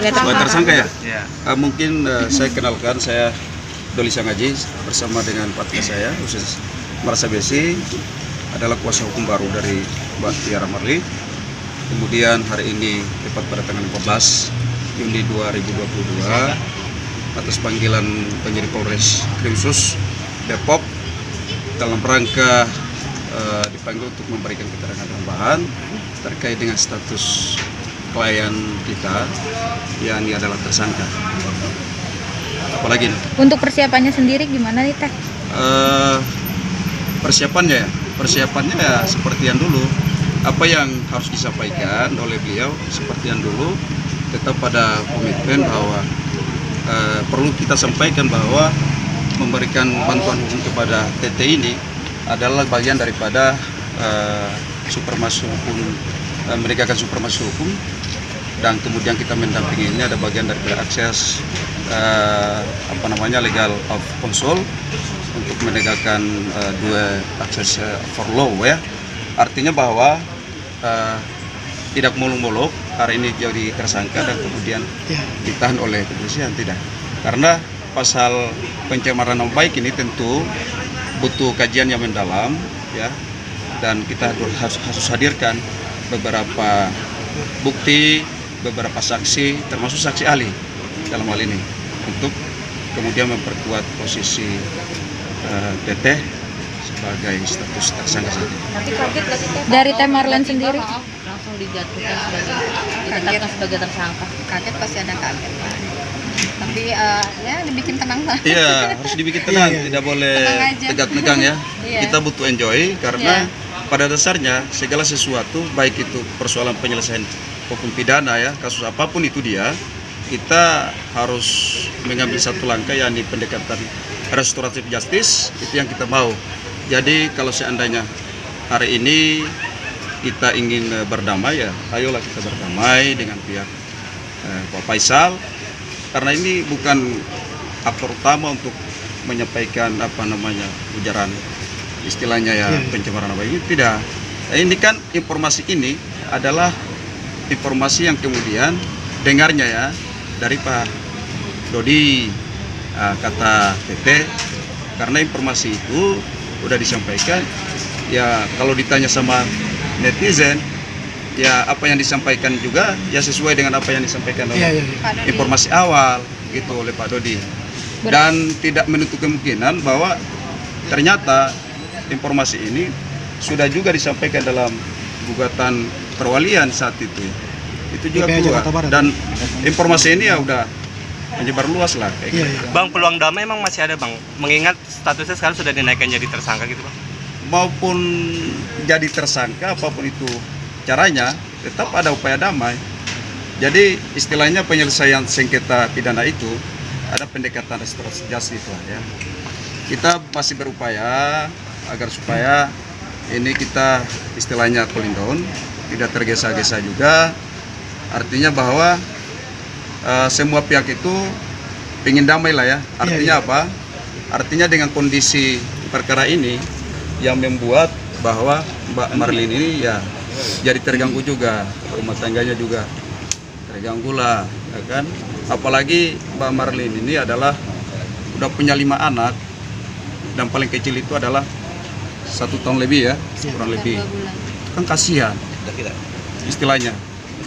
Sebagai tersangka ya? Iya. Mungkin saya kenalkan, saya Doli Sangaji bersama dengan partner saya, khusus Marasa Besi, adalah kuasa hukum baru dari Mbak Tiara Marli. Kemudian hari ini tepat pada tanggal 14 Juni 2022 atas panggilan penyidik Polres Krimsus Depok dalam rangka dipanggil untuk memberikan keterangan tambahan terkait dengan status klien kita yang ini adalah tersangka. Apalagi untuk persiapannya sendiri gimana nih Teh? Persiapannya ya seperti yang dulu. Apa yang harus disampaikan oleh beliau seperti yang dulu, tetap pada komitmen bahwa perlu kita sampaikan bahwa memberikan bantuan hukum kepada TT ini adalah bagian daripada supremasi hukum, menegakkan supremasi hukum, dan kemudian kita mendampinginya ada bagian daripada akses legal of counsel untuk menegakkan dua akses for law ya. Artinya bahwa tidak muluk-muluk hari ini jadi tersangka dan kemudian ditahan oleh kepolisian, tidak. Karena pasal pencemaran nama baik ini tentu butuh kajian yang mendalam ya, dan kita harus hadirkan beberapa bukti, beberapa saksi, termasuk saksi ahli dalam hal ini untuk kemudian memperkuat posisi Teteh sebagai status tersangka saat ini. Dari Teh Marlen sendiri langsung dijatuhkan ditetapkan sebagai tersangka. Kaget, pasti ada kaget. Tapi ya dibikin tenang lah. Iya, harus dibikin tenang, tidak boleh tegak-tegang ya. Kita butuh enjoy karena pada dasarnya segala sesuatu, baik itu persoalan penyelesaian hukum pidana ya, kasus apapun itu dia, kita harus mengambil satu langkah yakni pendekatan restoratif justice, itu yang kita mau. Jadi kalau seandainya hari ini kita ingin berdamai ya, ayolah kita berdamai dengan pihak Pak Faisal, karena ini bukan aktor utama untuk menyampaikan ujaran istilahnya ya pencemaran nama baik, tidak. Ini kan informasi ini adalah informasi yang kemudian dengarnya ya dari Pak Dodi, kata TT, karena informasi itu udah disampaikan ya. Kalau ditanya sama netizen ya, apa yang disampaikan juga ya sesuai dengan apa yang disampaikan oleh informasi awal gitu oleh Pak Dodi, dan tidak menutup kemungkinan bahwa ternyata informasi ini sudah juga disampaikan dalam gugatan perwalian saat itu juga keluar, dan informasi ini ya udah menyebar luas lah kayak gitu. Bang, peluang damai emang masih ada Bang, mengingat statusnya sekarang sudah dinaikkan jadi tersangka gitu Bang? Maupun jadi tersangka apapun itu caranya, tetap ada upaya damai. Jadi istilahnya penyelesaian sengketa pidana itu ada pendekatan restoratif justice ya. Kita masih berupaya agar supaya ini kita istilahnya cooling down, tidak tergesa-gesa juga. Artinya bahwa semua pihak itu ingin damai lah ya. Artinya apa? Artinya dengan kondisi perkara ini yang membuat bahwa Mbak Marlin ini ya jadi terganggu juga, rumah tangganya juga terganggu lah ya kan. Apalagi Mbak Marlin ini adalah udah punya 5 anak, dan paling kecil itu adalah 1 tahun lebih ya, kurang lebih. Kan kasihan istilahnya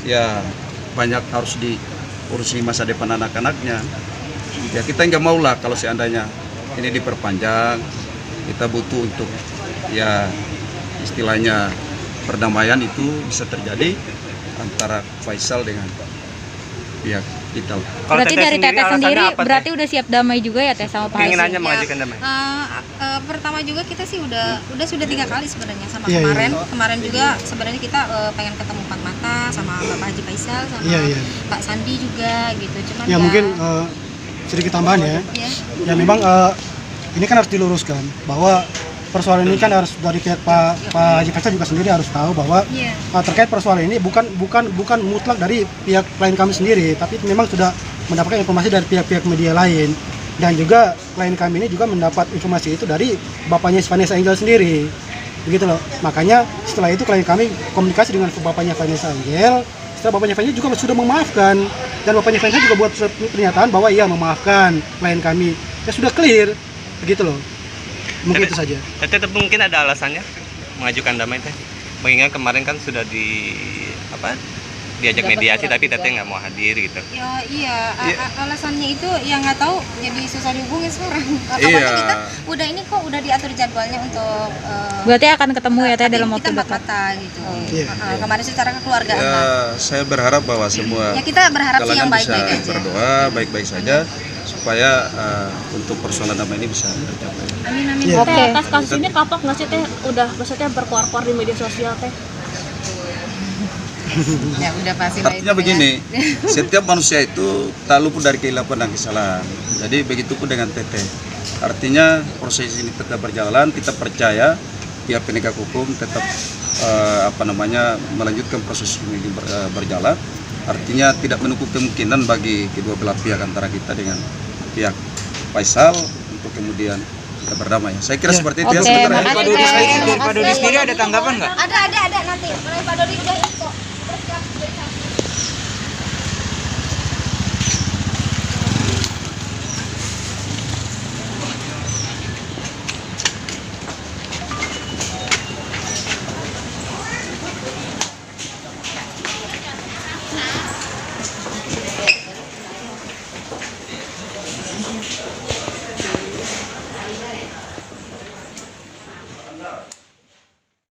ya, banyak harus diurusi masa depan anak-anaknya ya. Kita nggak mau lah kalau seandainya ini diperpanjang. Kita butuh untuk ya istilahnya perdamaian itu bisa terjadi antara Faisal dengan pihak kita. Berarti dari Teteh sendiri berarti udah siap damai juga ya Teh sama Pak Hasim? Keinginannya mengajukan damai? Pertama juga kita sih sudah 3 kali sebenarnya sama kemarin juga sebenarnya kita pengen ketemu empat mata sama Bapak Haji Faisal sama Pak Sandi juga gitu. Cuman ya mungkin sedikit tambahan ya. Ya memang ini kan harus diluruskan bahwa persoalan ini kan harus dari pihak Pak Haji Faisal juga sendiri harus tahu bahwa terkait persoalan ini bukan mutlak dari pihak klien kami sendiri, tapi memang sudah mendapatkan informasi dari pihak-pihak media lain, dan juga klien kami ini juga mendapat informasi itu dari bapaknya Vanessa Angel sendiri, begitu loh. Makanya setelah itu klien kami komunikasi dengan bapaknya Vanessa Angel. Setelah bapaknya Vanessa juga sudah memaafkan dan bapaknya Faisal juga buat surat pernyataan bahwa ia memaafkan klien kami. Ya sudah clear, begitu loh. Mungkin itu saja. Tetap mungkin ada alasannya mengajukan damai teh. Mengingat kemarin kan sudah diajak mediasi tapi teteh nggak mau hadir gitu. Ya iya, alasannya itu yang nggak tahu jadi susah dihubungin sekarang. Pokoknya kita udah diatur jadwalnya untuk Berarti akan ketemu ya teh dalam waktu kita dekat. mata gitu. Kemarin secara kekeluargaan. Ya, saya berharap bahwa semua Ya kita berharap sih yang kalangan bisa baik-baik aja. berdoa baik-baik saja supaya untuk persoalan damai ini bisa tercapai. Amin amin. Iya. Oke. Atas kasus ini kapok nggak sih teh? Udah maksudnya berkuar-kuar di media sosial teh? Ya udah pasti lah itu Artinya begini, setiap manusia itu tak luput dari kehilapan dan kesalahan. Jadi begitu pun dengan Teteh. Artinya proses ini tetap berjalan, kita percaya pihak penegak hukum tetap melanjutkan proses ini berjalan. Artinya tidak menutup kemungkinan bagi kedua belah pihak antara kita dengan pihak Faisal untuk kemudian kita berdamai. Saya kira seperti itu ya Oke, sebenarnya. makasih, Teh. Pak Dodi sendiri ada tanggapan nggak? Ada nanti. Pak Dodi udah info.